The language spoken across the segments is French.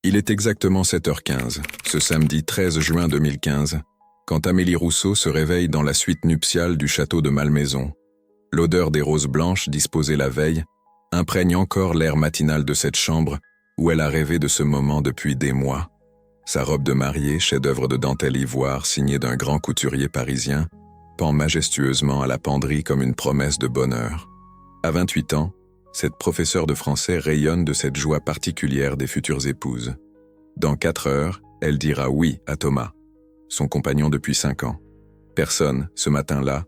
Il est exactement 7h15, ce samedi 13 juin 2015, quand Amélie Rousseau se réveille dans la suite nuptiale du château de Malmaison. L'odeur des roses blanches disposées la veille imprègne encore l'air matinal de cette chambre où elle a rêvé de ce moment depuis des mois. Sa robe de mariée, chef-d'œuvre de dentelle ivoire signée d'un grand couturier parisien, pend majestueusement à la penderie comme une promesse de bonheur. À 28 ans, cette professeure de français rayonne de cette joie particulière des futures épouses. Dans 4 heures, elle dira oui à Thomas, son compagnon depuis 5 ans. Personne, ce matin-là,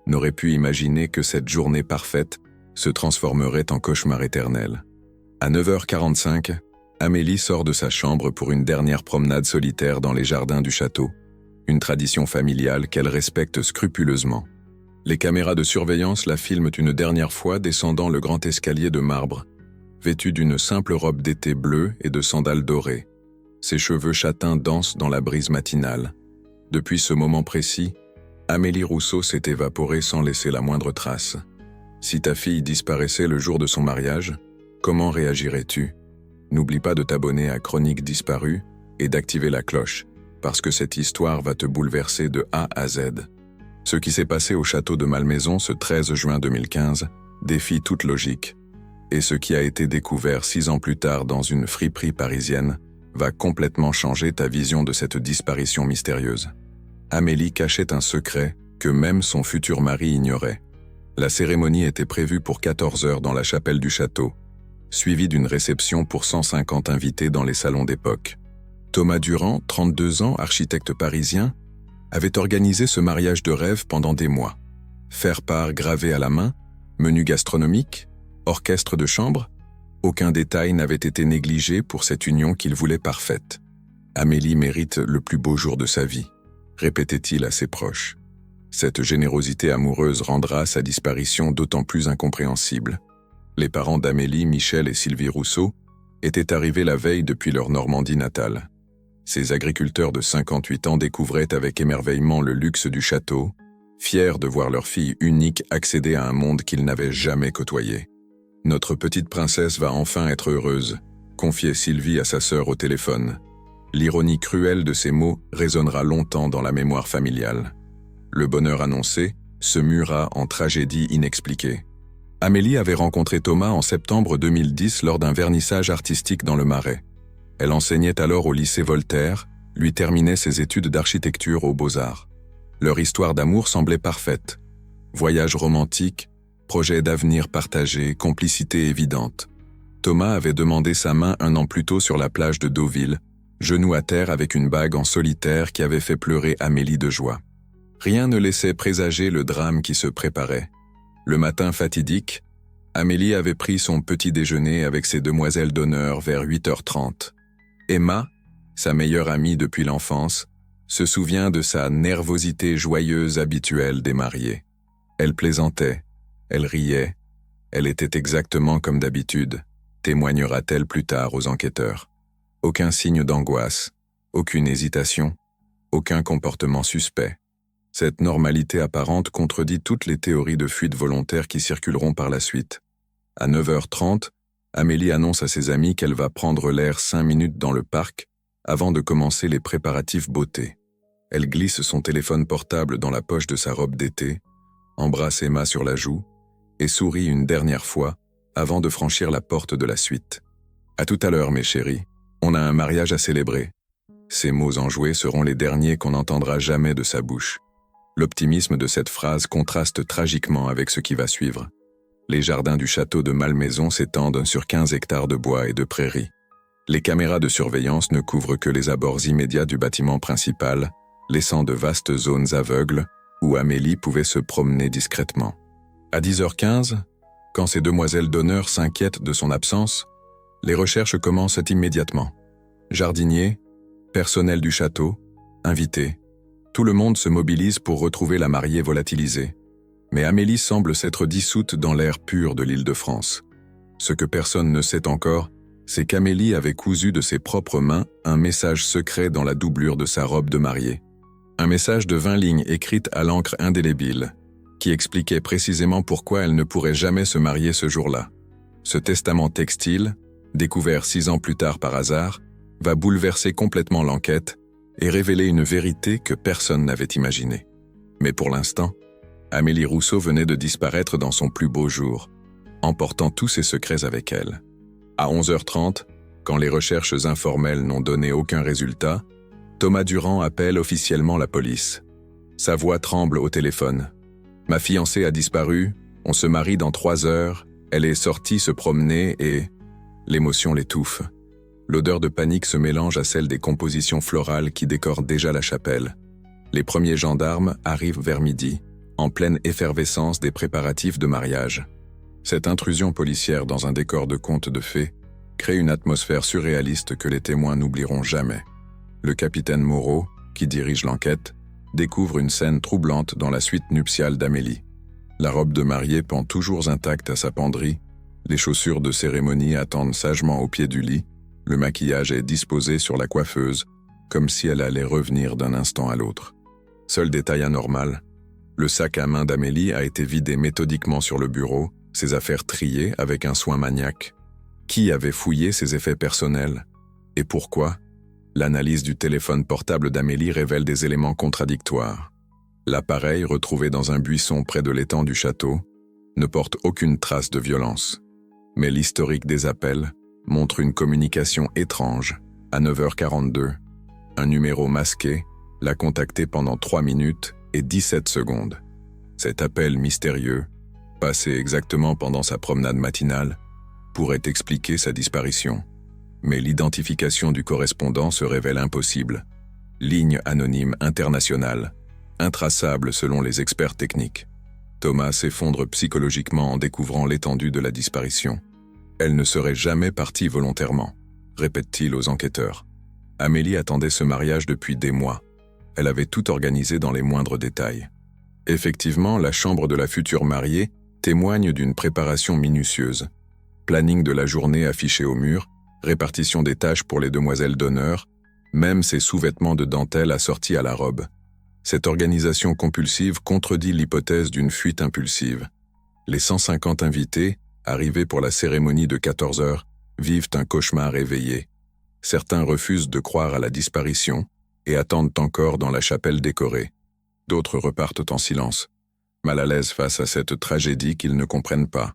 n'aurait pu imaginer que cette journée parfaite se transformerait en cauchemar éternel. À 9h45, Amélie sort de sa chambre pour une dernière promenade solitaire dans les jardins du château, une tradition familiale qu'elle respecte scrupuleusement. Les caméras de surveillance la filment une dernière fois descendant le grand escalier de marbre, vêtue d'une simple robe d'été bleue et de sandales dorées. Ses cheveux châtains dansent dans la brise matinale. Depuis ce moment précis, Amélie Rousseau s'est évaporée sans laisser la moindre trace. Si ta fille disparaissait le jour de son mariage, comment réagirais-tu? N'oublie pas de t'abonner à Chroniques Disparues et d'activer la cloche, parce que cette histoire va te bouleverser de A à Z. Ce qui s'est passé au château de Malmaison ce 13 juin 2015 défie toute logique, et ce qui a été découvert 6 ans plus tard dans une friperie parisienne va complètement changer ta vision de cette disparition mystérieuse. Amélie cachait un secret que même son futur mari ignorait. La cérémonie était prévue pour 14 heures dans la chapelle du château, suivie d'une réception pour 150 invités dans les salons d'époque. Thomas Durand, 32 ans, architecte parisien, avait organisé ce mariage de rêve pendant des mois. Faire-part gravé à la main, menu gastronomique, orchestre de chambre, aucun détail n'avait été négligé pour cette union qu'il voulait parfaite. Amélie mérite le plus beau jour de sa vie, répétait-il à ses proches. Cette générosité amoureuse rendra sa disparition d'autant plus incompréhensible. Les parents d'Amélie, Michel et Sylvie Rousseau, étaient arrivés la veille depuis leur Normandie natale. Ces agriculteurs de 58 ans découvraient avec émerveillement le luxe du château, fiers de voir leur fille unique accéder à un monde qu'ils n'avaient jamais côtoyé. « Notre petite princesse va enfin être heureuse », confiait Sylvie à sa sœur au téléphone. L'ironie cruelle de ces mots résonnera longtemps dans la mémoire familiale. Le bonheur annoncé se mura en tragédie inexpliquée. Amélie avait rencontré Thomas en septembre 2010 lors d'un vernissage artistique dans le Marais. Elle enseignait alors au lycée Voltaire, lui terminait ses études d'architecture aux Beaux-Arts. Leur histoire d'amour semblait parfaite. Voyage romantique, projet d'avenir partagé, complicité évidente. Thomas avait demandé sa main 1 an plus tôt sur la plage de Deauville, genou à terre avec une bague en solitaire qui avait fait pleurer Amélie de joie. Rien ne laissait présager le drame qui se préparait. Le matin fatidique, Amélie avait pris son petit déjeuner avec ses demoiselles d'honneur vers 8h30. Emma, sa meilleure amie depuis l'enfance, se souvient de sa nervosité joyeuse habituelle des mariés. Elle plaisantait, elle riait, elle était exactement comme d'habitude, témoignera-t-elle plus tard aux enquêteurs. Aucun signe d'angoisse, aucune hésitation, aucun comportement suspect. Cette normalité apparente contredit toutes les théories de fuite volontaire qui circuleront par la suite. À 9h30, Amélie annonce à ses amis qu'elle va prendre l'air 5 minutes dans le parc avant de commencer les préparatifs beauté. Elle glisse son téléphone portable dans la poche de sa robe d'été, embrasse Emma sur la joue et sourit une dernière fois avant de franchir la porte de la suite. « À tout à l'heure, mes chéris, on a un mariage à célébrer. » Ces mots enjoués seront les derniers qu'on n'entendra jamais de sa bouche. L'optimisme de cette phrase contraste tragiquement avec ce qui va suivre. Les jardins du château de Malmaison s'étendent sur 15 hectares de bois et de prairies. Les caméras de surveillance ne couvrent que les abords immédiats du bâtiment principal, laissant de vastes zones aveugles où Amélie pouvait se promener discrètement. À 10h15, quand ces demoiselles d'honneur s'inquiètent de son absence, les recherches commencent immédiatement. Jardiniers, personnel du château, invités, tout le monde se mobilise pour retrouver la mariée volatilisée. Mais Amélie semble s'être dissoute dans l'air pur de l'Île-de-France. Ce que personne ne sait encore, c'est qu'Amélie avait cousu de ses propres mains un message secret dans la doublure de sa robe de mariée. Un message de 20 lignes écrites à l'encre indélébile, qui expliquait précisément pourquoi elle ne pourrait jamais se marier ce jour-là. Ce testament textile, découvert 6 ans plus tard par hasard, va bouleverser complètement l'enquête et révéler une vérité que personne n'avait imaginée. Mais pour l'instant, Amélie Rousseau venait de disparaître dans son plus beau jour, emportant tous ses secrets avec elle. À 11h30, quand les recherches informelles n'ont donné aucun résultat, Thomas Durand appelle officiellement la police. Sa voix tremble au téléphone. « Ma fiancée a disparu, on se marie dans 3 heures, elle est sortie se promener et… » L'émotion l'étouffe. L'odeur de panique se mélange à celle des compositions florales qui décorent déjà la chapelle. Les premiers gendarmes arrivent vers midi, en pleine effervescence des préparatifs de mariage. Cette intrusion policière dans un décor de conte de fées crée une atmosphère surréaliste que les témoins n'oublieront jamais. Le capitaine Moreau, qui dirige l'enquête, découvre une scène troublante dans la suite nuptiale d'Amélie. La robe de mariée pend toujours intacte à sa penderie, les chaussures de cérémonie attendent sagement au pied du lit, le maquillage est disposé sur la coiffeuse, comme si elle allait revenir d'un instant à l'autre. Seul détail anormal, le sac à main d'Amélie a été vidé méthodiquement sur le bureau, ses affaires triées avec un soin maniaque. Qui avait fouillé ses effets personnels? Et pourquoi? L'analyse du téléphone portable d'Amélie révèle des éléments contradictoires. L'appareil, retrouvé dans un buisson près de l'étang du château, ne porte aucune trace de violence. Mais l'historique des appels montre une communication étrange. À 9h42, un numéro masqué l'a contacté pendant 3 minutes et 17 secondes. Cet appel mystérieux, passé exactement pendant sa promenade matinale, pourrait expliquer sa disparition. Mais l'identification du correspondant se révèle impossible. Ligne anonyme internationale, intraçable selon les experts techniques. Thomas s'effondre psychologiquement en découvrant l'étendue de la disparition. Elle ne serait jamais partie volontairement, répète-t-il aux enquêteurs. Amélie attendait ce mariage depuis des mois. Elle avait tout organisé dans les moindres détails. Effectivement, la chambre de la future mariée témoigne d'une préparation minutieuse. Planning de la journée affiché au mur, répartition des tâches pour les demoiselles d'honneur, même ses sous-vêtements de dentelle assortis à la robe. Cette organisation compulsive contredit l'hypothèse d'une fuite impulsive. Les 150 invités, arrivés pour la cérémonie de 14 heures, vivent un cauchemar éveillé. Certains refusent de croire à la disparition et attendent encore dans la chapelle décorée. D'autres repartent en silence, mal à l'aise face à cette tragédie qu'ils ne comprennent pas.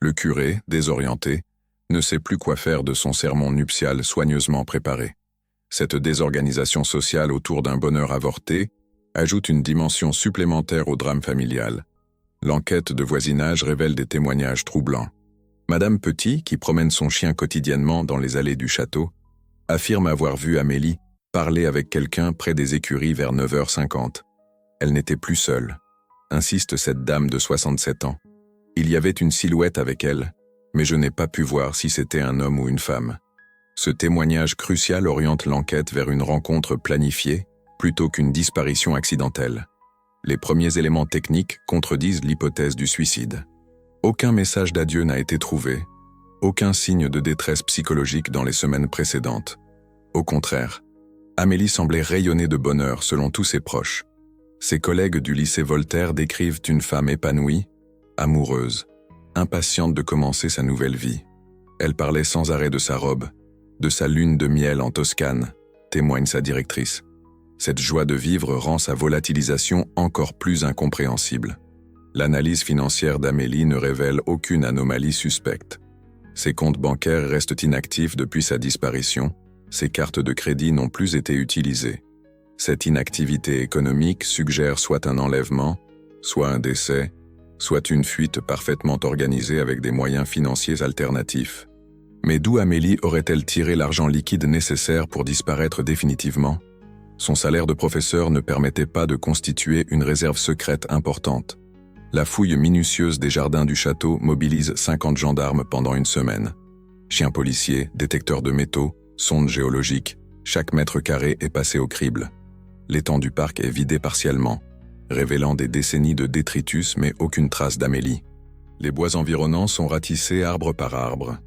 Le curé, désorienté, ne sait plus quoi faire de son sermon nuptial soigneusement préparé. Cette désorganisation sociale autour d'un bonheur avorté ajoute une dimension supplémentaire au drame familial. L'enquête de voisinage révèle des témoignages troublants. Madame Petit, qui promène son chien quotidiennement dans les allées du château, affirme avoir vu Amélie parler avec quelqu'un près des écuries vers 9h50. Elle n'était plus seule, insiste cette dame de 67 ans. Il y avait une silhouette avec elle, mais je n'ai pas pu voir si c'était un homme ou une femme. Ce témoignage crucial oriente l'enquête vers une rencontre planifiée plutôt qu'une disparition accidentelle. Les premiers éléments techniques contredisent l'hypothèse du suicide. Aucun message d'adieu n'a été trouvé, aucun signe de détresse psychologique dans les semaines précédentes. Au contraire, Amélie semblait rayonner de bonheur selon tous ses proches. Ses collègues du lycée Voltaire décrivent une femme épanouie, amoureuse, impatiente de commencer sa nouvelle vie. Elle parlait sans arrêt de sa robe, de sa lune de miel en Toscane, témoigne sa directrice. Cette joie de vivre rend sa volatilisation encore plus incompréhensible. L'analyse financière d'Amélie ne révèle aucune anomalie suspecte. Ses comptes bancaires restent inactifs depuis sa disparition, ses cartes de crédit n'ont plus été utilisées. Cette inactivité économique suggère soit un enlèvement, soit un décès, soit une fuite parfaitement organisée avec des moyens financiers alternatifs. Mais d'où Amélie aurait-elle tiré l'argent liquide nécessaire pour disparaître définitivement? Son salaire de professeur ne permettait pas de constituer une réserve secrète importante. La fouille minutieuse des jardins du château mobilise 50 gendarmes pendant une semaine. Chiens policiers, détecteurs de métaux, sondes géologiques, chaque mètre carré est passé au crible. L'étang du parc est vidé partiellement, révélant des décennies de détritus mais aucune trace d'Amélie. Les bois environnants sont ratissés arbre par arbre.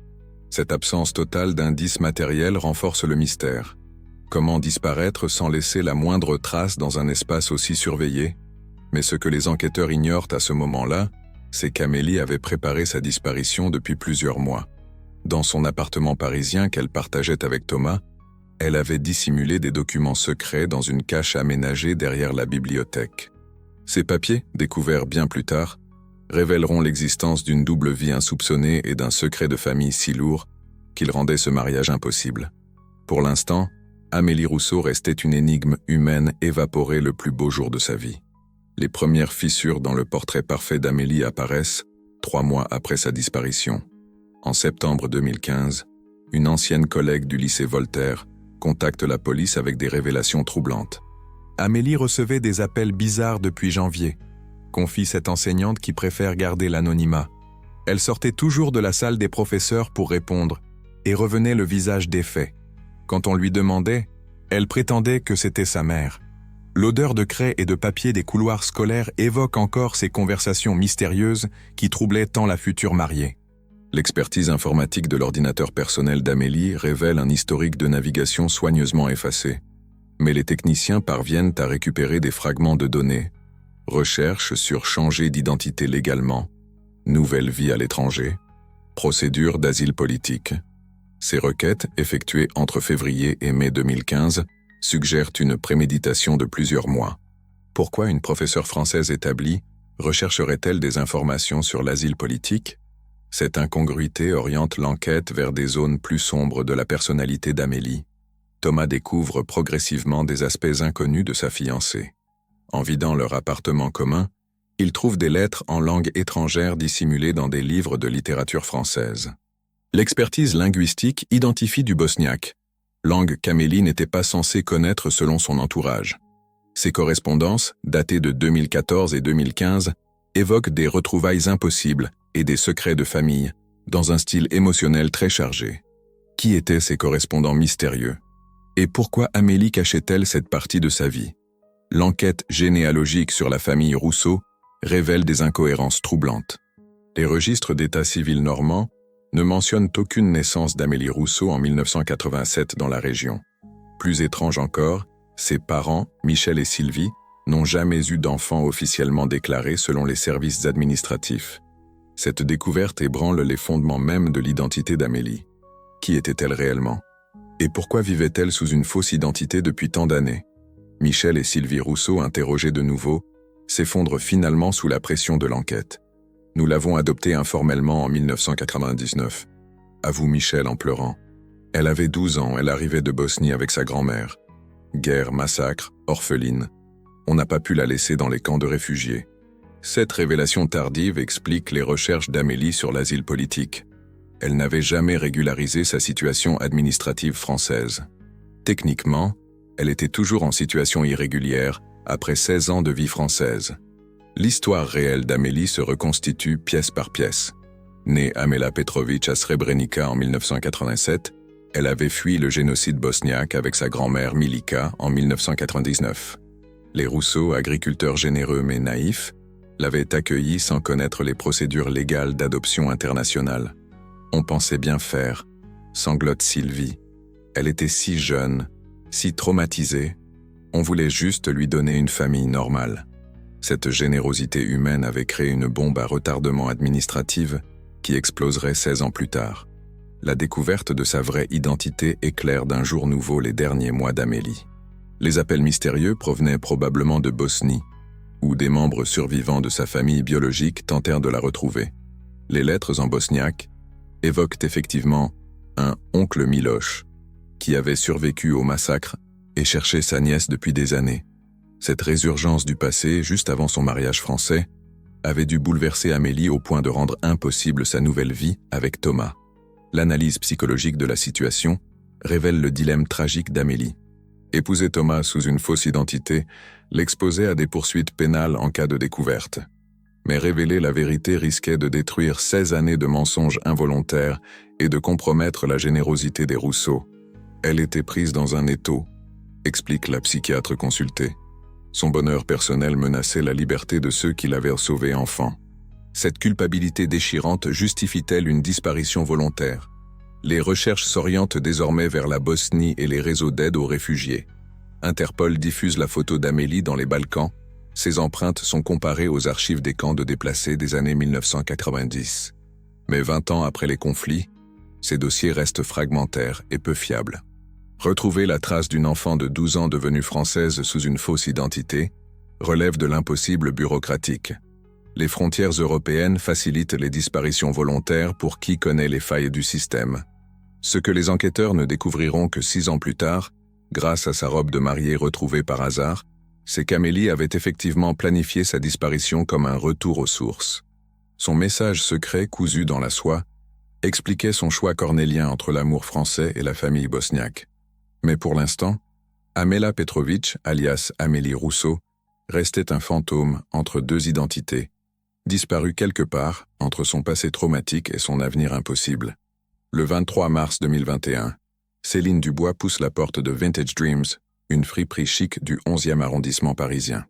Cette absence totale d'indices matériels renforce le mystère. Comment disparaître sans laisser la moindre trace dans un espace aussi surveillé? Mais ce que les enquêteurs ignorent à ce moment-là, c'est qu'Amélie avait préparé sa disparition depuis plusieurs mois. Dans son appartement parisien qu'elle partageait avec Thomas, Elle avait dissimulé des documents secrets dans une cache aménagée derrière la bibliothèque. Ces papiers, découverts bien plus tard, révéleront l'existence d'une double vie insoupçonnée et d'un secret de famille si lourd qu'il rendait ce mariage impossible. Pour l'instant, Amélie Rousseau restait une énigme humaine évaporée le plus beau jour de sa vie. Les premières fissures dans le portrait parfait d'Amélie apparaissent 3 mois après sa disparition. En septembre 2015, une ancienne collègue du lycée Voltaire contacte la police avec des révélations troublantes. Amélie recevait des appels bizarres depuis janvier, confie cette enseignante qui préfère garder l'anonymat. Elle sortait toujours de la salle des professeurs pour répondre et revenait le visage défait. Quand on lui demandait, elle prétendait que c'était sa mère. L'odeur de craie et de papier des couloirs scolaires évoque encore ces conversations mystérieuses qui troublaient tant la future mariée. L'expertise informatique de l'ordinateur personnel d'Amélie révèle un historique de navigation soigneusement effacé. Mais les techniciens parviennent à récupérer des fragments de données, recherches sur changer d'identité légalement, nouvelle vie à l'étranger, procédure d'asile politique. Ces requêtes, effectuées entre février et mai 2015, suggèrent une préméditation de plusieurs mois. Pourquoi une professeure française établie rechercherait-elle des informations sur l'asile politique? Cette incongruité oriente l'enquête vers des zones plus sombres de la personnalité d'Amélie. Thomas découvre progressivement des aspects inconnus de sa fiancée. En vidant leur appartement commun, il trouve des lettres en langue étrangère dissimulées dans des livres de littérature française. L'expertise linguistique identifie du bosniaque, langue qu'Amélie n'était pas censée connaître selon son entourage. Ces correspondances, datées de 2014 et 2015, évoquent des retrouvailles impossibles et des secrets de famille, dans un style émotionnel très chargé. Qui étaient ces correspondants mystérieux? Et pourquoi Amélie cachait-elle cette partie de sa vie? L'enquête généalogique sur la famille Rousseau révèle des incohérences troublantes. Les registres d'état civil normands ne mentionnent aucune naissance d'Amélie Rousseau en 1987 dans la région. Plus étrange encore, ses parents, Michel et Sylvie, n'ont jamais eu d'enfant officiellement déclaré selon les services administratifs. Cette découverte ébranle les fondements même de l'identité d'Amélie. Qui était-elle réellement? Et pourquoi vivait-elle sous une fausse identité depuis tant d'années? Michel et Sylvie Rousseau, interrogés de nouveau, s'effondrent finalement sous la pression de l'enquête. Nous l'avons adoptée informellement en 1999. Avoue Michel en pleurant. Elle avait 12 ans, elle arrivait de Bosnie avec sa grand-mère. Guerre, massacre, orpheline. On n'a pas pu la laisser dans les camps de réfugiés. Cette révélation tardive explique les recherches d'Amélie sur l'asile politique. Elle n'avait jamais régularisé sa situation administrative française. Techniquement, elle était toujours en situation irrégulière après 16 ans de vie française. L'histoire réelle d'Amélie se reconstitue pièce par pièce. Née Amela Petrović à Srebrenica en 1987, elle avait fui le génocide bosniaque avec sa grand-mère Milica en 1999. Les Rousseau, agriculteurs généreux mais naïfs, l'avaient accueillie sans connaître les procédures légales d'adoption internationale. On pensait bien faire, sanglote Sylvie. Elle était si jeune, si traumatisée, on voulait juste lui donner une famille normale. Cette générosité humaine avait créé une bombe à retardement administrative qui exploserait 16 ans plus tard. La découverte de sa vraie identité éclaire d'un jour nouveau les derniers mois d'Amélie. Les appels mystérieux provenaient probablement de Bosnie, où des membres survivants de sa famille biologique tentèrent de la retrouver. Les lettres en bosniaque évoquent effectivement un « oncle Miloš » qui avait survécu au massacre et cherchait sa nièce depuis des années. Cette résurgence du passé, juste avant son mariage français, avait dû bouleverser Amélie au point de rendre impossible sa nouvelle vie avec Thomas. L'analyse psychologique de la situation révèle le dilemme tragique d'Amélie. Épouser Thomas sous une fausse identité l'exposait à des poursuites pénales en cas de découverte. Mais révéler la vérité risquait de détruire 16 années de mensonges involontaires et de compromettre la générosité des Rousseau. Elle était prise dans un étau, explique la psychiatre consultée. Son bonheur personnel menaçait la liberté de ceux qui l'avaient sauvé enfant. Cette culpabilité déchirante justifie-t-elle une disparition volontaire? Les recherches s'orientent désormais vers la Bosnie et les réseaux d'aide aux réfugiés. Interpol diffuse la photo d'Amélie dans les Balkans. Ses empreintes sont comparées aux archives des camps de déplacés des années 1990. Mais 20 ans après les conflits, ces dossiers restent fragmentaires et peu fiables. Retrouver la trace d'une enfant de 12 ans devenue française sous une fausse identité relève de l'impossible bureaucratique. Les frontières européennes facilitent les disparitions volontaires pour qui connaît les failles du système. Ce que les enquêteurs ne découvriront que 6 ans plus tard, grâce à sa robe de mariée retrouvée par hasard, c'est qu'Amélie avait effectivement planifié sa disparition comme un retour aux sources. Son message secret cousu dans la soie expliquait son choix cornélien entre l'amour français et la famille bosniaque. Mais pour l'instant, Amela Petrović, alias Amélie Rousseau, restait un fantôme entre 2 identités, disparu quelque part entre son passé traumatique et son avenir impossible. Le 23 mars 2021, Céline Dubois pousse la porte de Vintage Dreams, une friperie chic du 11e arrondissement parisien.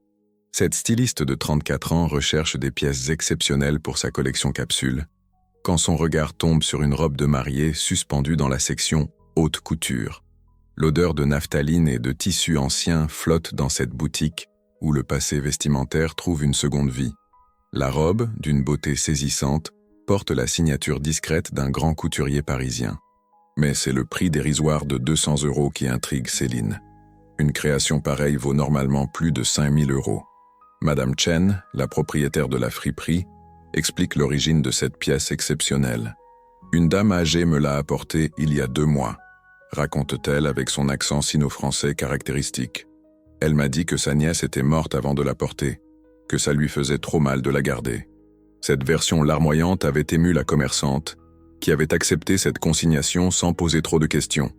Cette styliste de 34 ans recherche des pièces exceptionnelles pour sa collection capsule, quand son regard tombe sur une robe de mariée suspendue dans la section haute couture. L'odeur de naphtaline et de tissus anciens flotte dans cette boutique où le passé vestimentaire trouve une seconde vie. La robe, d'une beauté saisissante, porte la signature discrète d'un grand couturier parisien. Mais c'est le prix dérisoire de 200 € qui intrigue Céline. Une création pareille vaut normalement plus de 5 000 €. Madame Chen, la propriétaire de la friperie, explique l'origine de cette pièce exceptionnelle. Une dame âgée me l'a apportée il y a 2 mois, raconte-t-elle avec son accent sino-français caractéristique. Elle m'a dit que sa nièce était morte avant de la porter, que ça lui faisait trop mal de la garder. Cette version larmoyante avait ému la commerçante, qui avait accepté cette consignation sans poser trop de questions.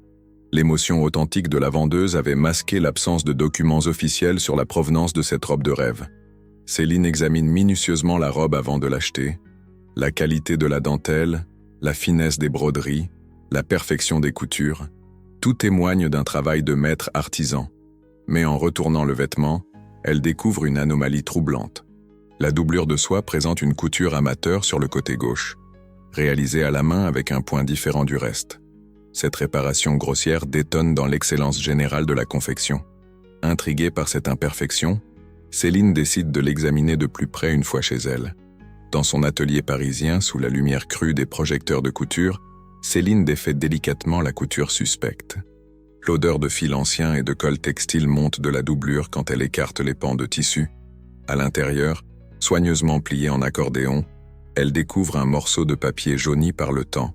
L'émotion authentique de la vendeuse avait masqué l'absence de documents officiels sur la provenance de cette robe de rêve. Céline examine minutieusement la robe avant de l'acheter. La qualité de la dentelle, la finesse des broderies, la perfection des coutures, tout témoigne d'un travail de maître artisan. Mais en retournant le vêtement, elle découvre une anomalie troublante. La doublure de soie présente une couture amateur sur le côté gauche, réalisée à la main avec un point différent du reste. Cette réparation grossière détonne dans l'excellence générale de la confection. Intriguée par cette imperfection, Céline décide de l'examiner de plus près une fois chez elle. Dans son atelier parisien, sous la lumière crue des projecteurs de couture, Céline défait délicatement la couture suspecte. L'odeur de fil ancien et de colle textile monte de la doublure quand elle écarte les pans de tissu. À l'intérieur, soigneusement plié en accordéon, elle découvre un morceau de papier jauni par le temps.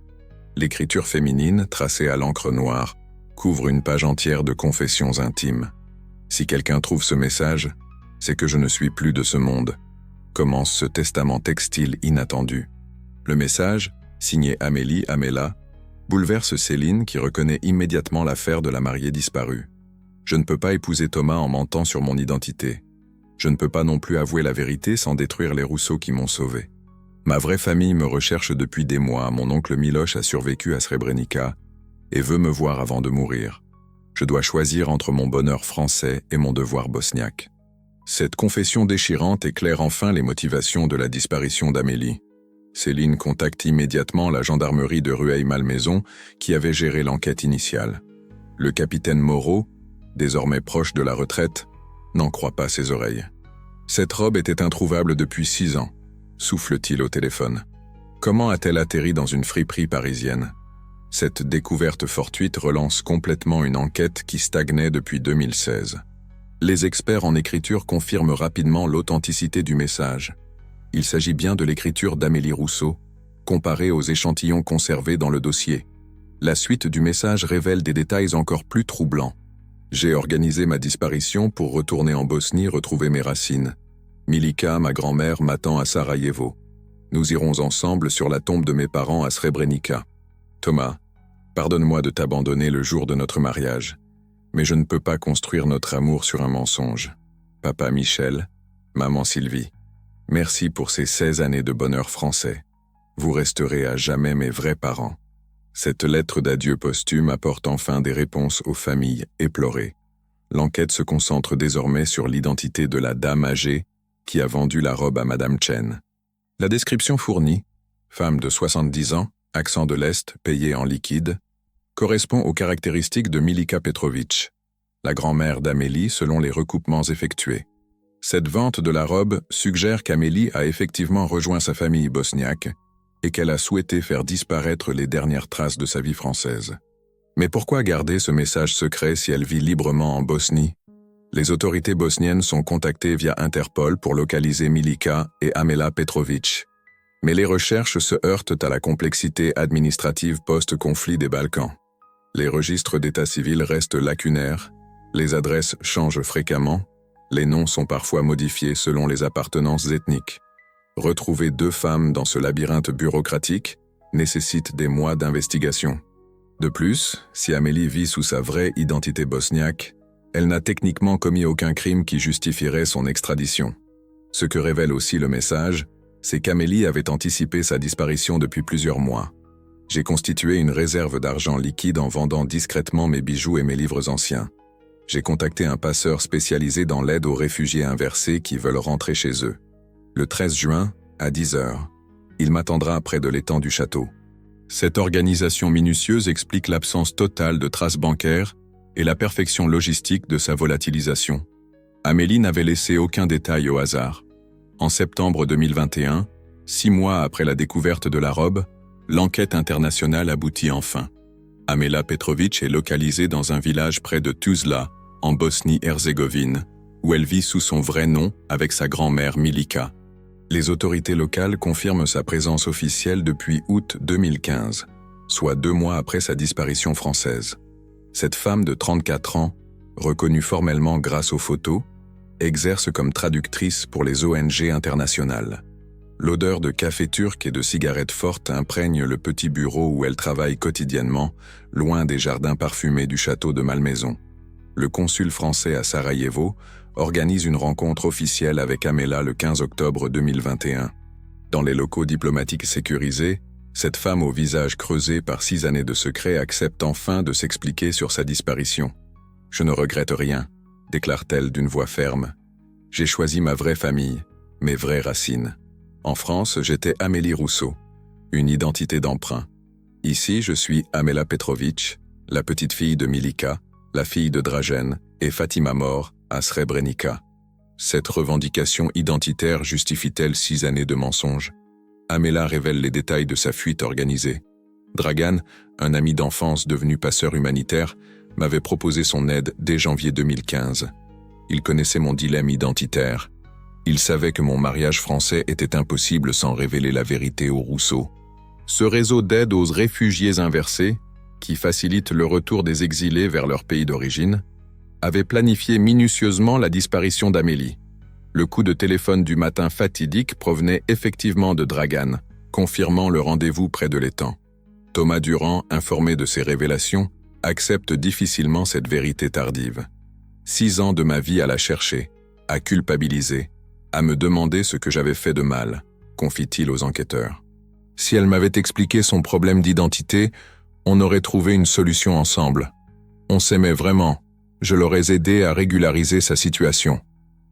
L'écriture féminine, tracée à l'encre noire, couvre une page entière de confessions intimes. Si quelqu'un trouve ce message, c'est que je ne suis plus de ce monde. Commence ce testament textile inattendu. Le message, signé Amélie Amela, bouleverse Céline qui reconnaît immédiatement l'affaire de la mariée disparue. Je ne peux pas épouser Thomas en mentant sur mon identité. Je ne peux pas non plus avouer la vérité sans détruire les Rousseau qui m'ont sauvé. Ma vraie famille me recherche depuis des mois, mon oncle Miloš a survécu à Srebrenica et veut me voir avant de mourir. Je dois choisir entre mon bonheur français et mon devoir bosniaque. Cette confession déchirante éclaire enfin les motivations de la disparition d'Amélie. Céline contacte immédiatement la gendarmerie de Rueil-Malmaison qui avait géré l'enquête initiale. Le capitaine Moreau, désormais proche de la retraite, n'en croit pas ses oreilles. Cette robe était introuvable depuis 6 ans, souffle-t-il au téléphone. Comment a-t-elle atterri dans une friperie parisienne? Cette découverte fortuite relance complètement une enquête qui stagnait depuis 2016. Les experts en écriture confirment rapidement l'authenticité du message. Il s'agit bien de l'écriture d'Amélie Rousseau, comparée aux échantillons conservés dans le dossier. La suite du message révèle des détails encore plus troublants. J'ai organisé ma disparition pour retourner en Bosnie retrouver mes racines. Milica, ma grand-mère, m'attend à Sarajevo. Nous irons ensemble sur la tombe de mes parents à Srebrenica. Thomas, pardonne-moi de t'abandonner le jour de notre mariage, mais je ne peux pas construire notre amour sur un mensonge. Papa Michel, maman Sylvie, merci pour ces 16 années de bonheur français. Vous resterez à jamais mes vrais parents. Cette lettre d'adieu posthume apporte enfin des réponses aux familles éplorées. L'enquête se concentre désormais sur l'identité de la dame âgée qui a vendu la robe à Madame Chen. La description fournie, femme de 70 ans, accent de l'Est, payé en liquide, correspond aux caractéristiques de Milica Petrović, la grand-mère d'Amélie selon les recoupements effectués. Cette vente de la robe suggère qu'Amélie a effectivement rejoint sa famille bosniaque et qu'elle a souhaité faire disparaître les dernières traces de sa vie française. Mais pourquoi garder ce message secret si elle vit librement en Bosnie? Les autorités bosniennes sont contactées via Interpol pour localiser Milica et Amela Petrović. Mais les recherches se heurtent à la complexité administrative post-conflit des Balkans. Les registres d'état civil restent lacunaires, les adresses changent fréquemment, les noms sont parfois modifiés selon les appartenances ethniques. Retrouver 2 femmes dans ce labyrinthe bureaucratique nécessite des mois d'investigation. De plus, si Amélie vit sous sa vraie identité bosniaque, elle n'a techniquement commis aucun crime qui justifierait son extradition. Ce que révèle aussi le message, c'est qu'Amélie avait anticipé sa disparition depuis plusieurs mois. J'ai constitué une réserve d'argent liquide en vendant discrètement mes bijoux et mes livres anciens. J'ai contacté un passeur spécialisé dans l'aide aux réfugiés inversés qui veulent rentrer chez eux. Le 13 juin, à 10 h, il m'attendra près de l'étang du château. Cette organisation minutieuse explique l'absence totale de traces bancaires et la perfection logistique de sa volatilisation. Amélie n'avait laissé aucun détail au hasard. En septembre 2021, 6 mois après la découverte de la robe, l'enquête internationale aboutit enfin. Amela Petrović est localisée dans un village près de Tuzla, en Bosnie-Herzégovine, où elle vit sous son vrai nom avec sa grand-mère Milica. Les autorités locales confirment sa présence officielle depuis août 2015, soit 2 mois après sa disparition française. Cette femme de 34 ans, reconnue formellement grâce aux photos, exerce comme traductrice pour les ONG internationales. L'odeur de café turc et de cigarettes fortes imprègne le petit bureau où elle travaille quotidiennement, loin des jardins parfumés du château de Malmaison. Le consul français à Sarajevo organise une rencontre officielle avec Amela le 15 octobre 2021. Dans les locaux diplomatiques sécurisés, cette femme au visage creusé par 6 années de secret accepte enfin de s'expliquer sur sa disparition. « Je ne regrette rien », déclare-t-elle d'une voix ferme. « J'ai choisi ma vraie famille, mes vraies racines. En France, j'étais Amélie Rousseau, une identité d'emprunt. Ici, je suis Amela Petrović, la petite fille de Milica, la fille de Dražen et Fatima Mor à Srebrenica. Cette revendication identitaire justifie-t-elle 6 années de mensonges? Amela révèle les détails de sa fuite organisée. Dragan, un ami d'enfance devenu passeur humanitaire, m'avait proposé son aide dès janvier 2015. Il connaissait mon dilemme identitaire. Il savait que mon mariage français était impossible sans révéler la vérité aux Rousseau. Ce réseau d'aide aux réfugiés inversés, qui facilite le retour des exilés vers leur pays d'origine, avait planifié minutieusement la disparition d'Amélie. Le coup de téléphone du matin fatidique provenait effectivement de Dragan, confirmant le rendez-vous près de l'étang. Thomas Durand, informé de ces révélations, accepte difficilement cette vérité tardive. 6 ans de ma vie à la chercher, à culpabiliser, à me demander ce que j'avais fait de mal, confie-t-il aux enquêteurs. Si elle m'avait expliqué son problème d'identité, on aurait trouvé une solution ensemble. On s'aimait vraiment, je l'aurais aidé à régulariser sa situation.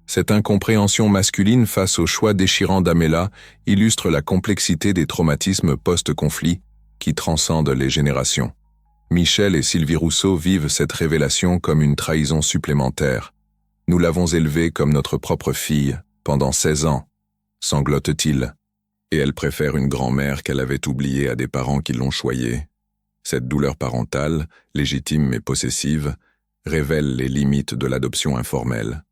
Cette incompréhension masculine face au choix déchirant d'Amela illustre la complexité des traumatismes post-conflit qui transcendent les générations. Michel et Sylvie Rousseau vivent cette révélation comme une trahison supplémentaire. Nous l'avons élevée comme notre propre fille pendant 16 ans, sanglote-t-il. Et elle préfère une grand-mère qu'elle avait oubliée à des parents qui l'ont choyée. Cette douleur parentale, légitime mais possessive, révèle les limites de l'adoption informelle.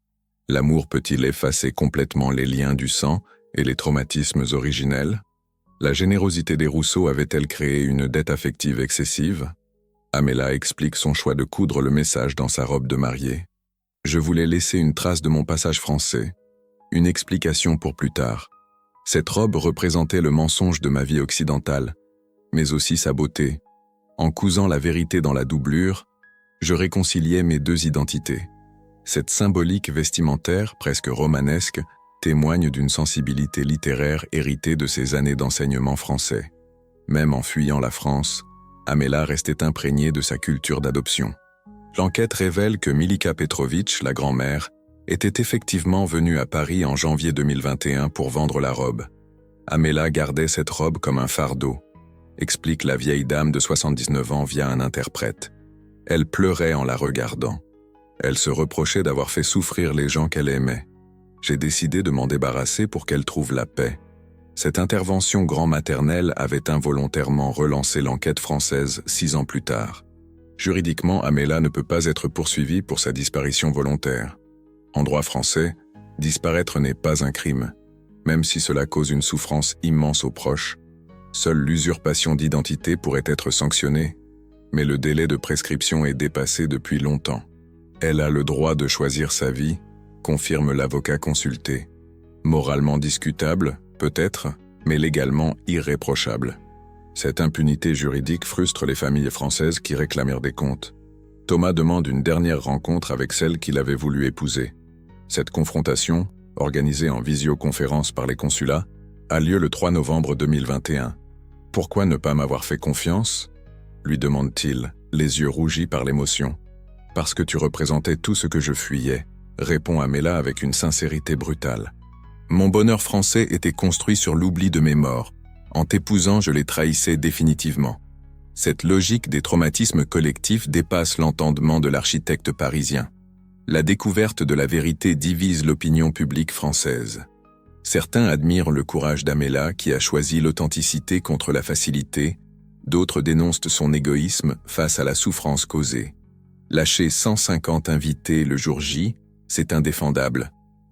L'amour peut-il effacer complètement les liens du sang et les traumatismes originels? La générosité des Rousseau avait-elle créé une dette affective excessive? Amela explique son choix de coudre le message dans sa robe de mariée. Je voulais laisser une trace de mon passage français, une explication pour plus tard. Cette robe représentait le mensonge de ma vie occidentale, mais aussi sa beauté. En cousant la vérité dans la doublure, je réconciliais mes 2 identités. Cette symbolique vestimentaire, presque romanesque, témoigne d'une sensibilité littéraire héritée de ses années d'enseignement français. Même en fuyant la France, Amela restait imprégnée de sa culture d'adoption. L'enquête révèle que Milica Petrović, la grand-mère, était effectivement venue à Paris en janvier 2021 pour vendre la robe. Amela gardait cette robe comme un fardeau, explique la vieille dame de 79 ans via un interprète. Elle pleurait en la regardant. Elle se reprochait d'avoir fait souffrir les gens qu'elle aimait. J'ai décidé de m'en débarrasser pour qu'elle trouve la paix. Cette intervention grand-maternelle avait involontairement relancé l'enquête française 6 ans plus tard. Juridiquement, Amela ne peut pas être poursuivie pour sa disparition volontaire. En droit français, disparaître n'est pas un crime, même si cela cause une souffrance immense aux proches. Seule l'usurpation d'identité pourrait être sanctionnée, mais le délai de prescription est dépassé depuis longtemps. Elle a le droit de choisir sa vie, confirme l'avocat consulté. Moralement discutable, peut-être, mais légalement irréprochable. Cette impunité juridique frustre les familles françaises qui réclamèrent des comptes. Thomas demande une dernière rencontre avec celle qu'il avait voulu épouser. Cette confrontation, organisée en visioconférence par les consulats, a lieu le 3 novembre 2021. « Pourquoi ne pas m'avoir fait confiance ?» lui demande-t-il, les yeux rougis par l'émotion. « Parce que tu représentais tout ce que je fuyais », répond Amela avec une sincérité brutale. « Mon bonheur français était construit sur l'oubli de mes morts. En t'épousant, je les trahissais définitivement. » Cette logique des traumatismes collectifs dépasse l'entendement de l'architecte parisien. La découverte de la vérité divise l'opinion publique française. Certains admirent le courage d'Amela qui a choisi l'authenticité contre la facilité, d'autres dénoncent son égoïsme face à la souffrance causée. Lâcher 150 invités le jour J, c'est indéfendable,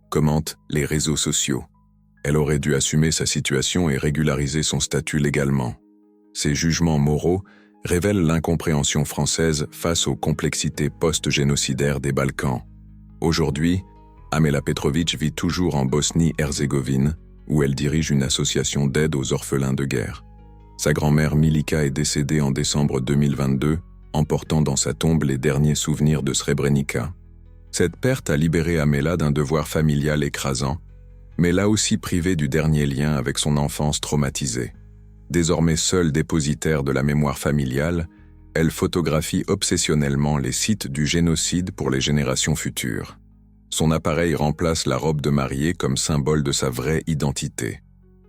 commentent les réseaux sociaux. Elle aurait dû assumer sa situation et régulariser son statut légalement. Ces jugements moraux révèlent l'incompréhension française face aux complexités post-génocidaires des Balkans. Aujourd'hui, Amela Petrović vit toujours en Bosnie-Herzégovine, où elle dirige une association d'aide aux orphelins de guerre. Sa grand-mère Milika est décédée en décembre 2022, emportant dans sa tombe les derniers souvenirs de Srebrenica. Cette perte a libéré Amela d'un devoir familial écrasant, mais l'a aussi privée du dernier lien avec son enfance traumatisée. Désormais seule dépositaire de la mémoire familiale, elle photographie obsessionnellement les sites du génocide pour les générations futures. Son appareil remplace la robe de mariée comme symbole de sa vraie identité.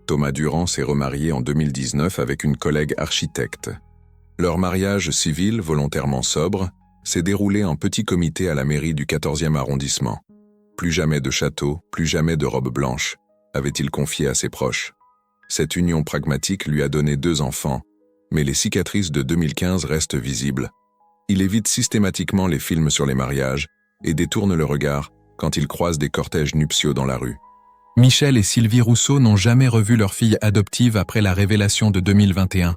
Thomas Durand s'est remarié en 2019 avec une collègue architecte. Leur mariage civil, volontairement sobre, s'est déroulé en petit comité à la mairie du 14e arrondissement. Plus jamais de château, plus jamais de robe blanche, avait-il confié à ses proches. Cette union pragmatique lui a donné 2 enfants, mais les cicatrices de 2015 restent visibles. Il évite systématiquement les films sur les mariages et détourne le regard quand il croise des cortèges nuptiaux dans la rue. Michel et Sylvie Rousseau n'ont jamais revu leur fille adoptive après la révélation de 2021.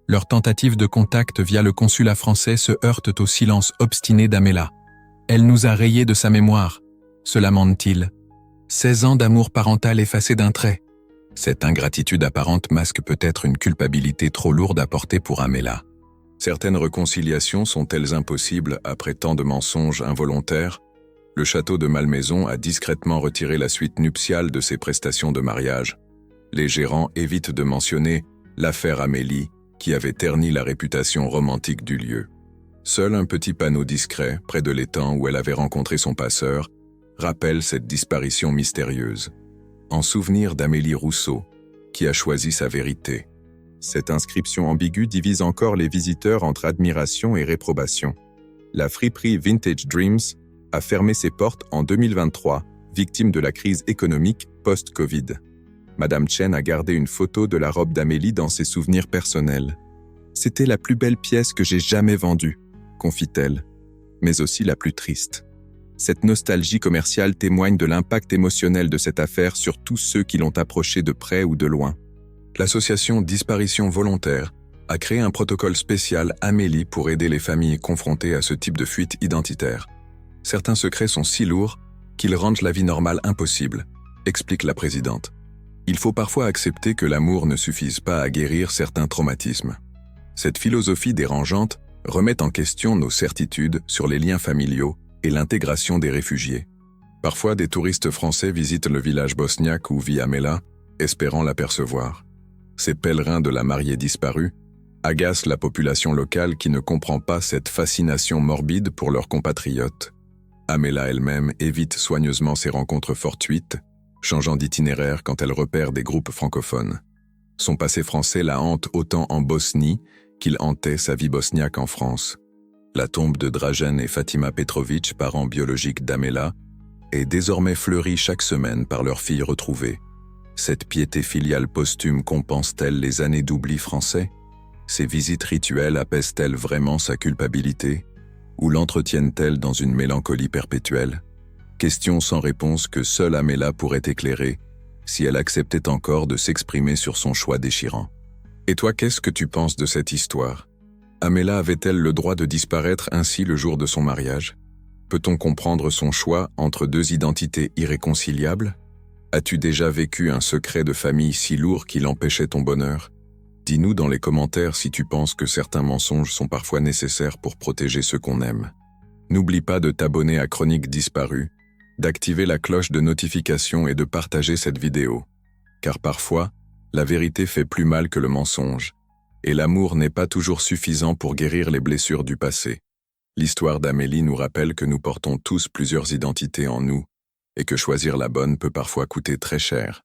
Leurs tentatives de contact via le consulat français se heurtent au silence obstiné d'Amela. Elle nous a rayés de sa mémoire, se lamente-t-il. 16 ans d'amour parental effacés d'un trait. Cette ingratitude apparente masque peut-être une culpabilité trop lourde à porter pour Amela. Certaines réconciliations sont-elles impossibles après tant de mensonges involontaires? Le château de Malmaison a discrètement retiré la suite nuptiale de ses prestations de mariage. Les gérants évitent de mentionner l'affaire Amélie, qui avait terni la réputation romantique du lieu. Seul un petit panneau discret, près de l'étang où elle avait rencontré son passeur, rappelle cette disparition mystérieuse. En souvenir d'Amélie Rousseau, qui a choisi sa vérité. Cette inscription ambiguë divise encore les visiteurs entre admiration et réprobation. La friperie Vintage Dreams a fermé ses portes en 2023, victime de la crise économique post-Covid. Madame Chen a gardé une photo de la robe d'Amélie dans ses souvenirs personnels. « C'était la plus belle pièce que j'ai jamais vendue », confie-t-elle, mais aussi la plus triste. Cette nostalgie commerciale témoigne de l'impact émotionnel de cette affaire sur tous ceux qui l'ont approchée de près ou de loin. L'association Disparition Volontaire a créé un protocole spécial Amélie pour aider les familles confrontées à ce type de fuite identitaire. Certains secrets sont si lourds qu'ils rendent la vie normale impossible, explique la présidente. Il faut parfois accepter que l'amour ne suffise pas à guérir certains traumatismes. Cette philosophie dérangeante remet en question nos certitudes sur les liens familiaux et l'intégration des réfugiés. Parfois, des touristes français visitent le village bosniaque où vit Amela, espérant l'apercevoir. Ces pèlerins de la mariée disparue agacent la population locale qui ne comprend pas cette fascination morbide pour leurs compatriotes. Amela elle-même évite soigneusement ces rencontres fortuites, changeant d'itinéraire quand elle repère des groupes francophones. Son passé français la hante autant en Bosnie qu'il hantait sa vie bosniaque en France. La tombe de Dražen et Fatima Petrović, parents biologiques d'Amela, est désormais fleurie chaque semaine par leur fille retrouvée. Cette piété filiale posthume compense-t-elle les années d'oubli français? Ces visites rituelles apaisent-elles vraiment sa culpabilité ou l'entretiennent-elles dans une mélancolie perpétuelle? Question sans réponse que seule Amela pourrait éclairer si elle acceptait encore de s'exprimer sur son choix déchirant. Et toi, qu'est-ce que tu penses de cette histoire? Amela avait-elle le droit de disparaître ainsi le jour de son mariage? Peut-on comprendre son choix entre deux identités irréconciliables? As-tu déjà vécu un secret de famille si lourd qu'il empêchait ton bonheur? Dis-nous dans les commentaires si tu penses que certains mensonges sont parfois nécessaires pour protéger ceux qu'on aime. N'oublie pas de t'abonner à Chroniques Disparues, d'activer la cloche de notification et de partager cette vidéo. Car parfois, la vérité fait plus mal que le mensonge, et l'amour n'est pas toujours suffisant pour guérir les blessures du passé. L'histoire d'Amélie nous rappelle que nous portons tous plusieurs identités en nous, et que choisir la bonne peut parfois coûter très cher.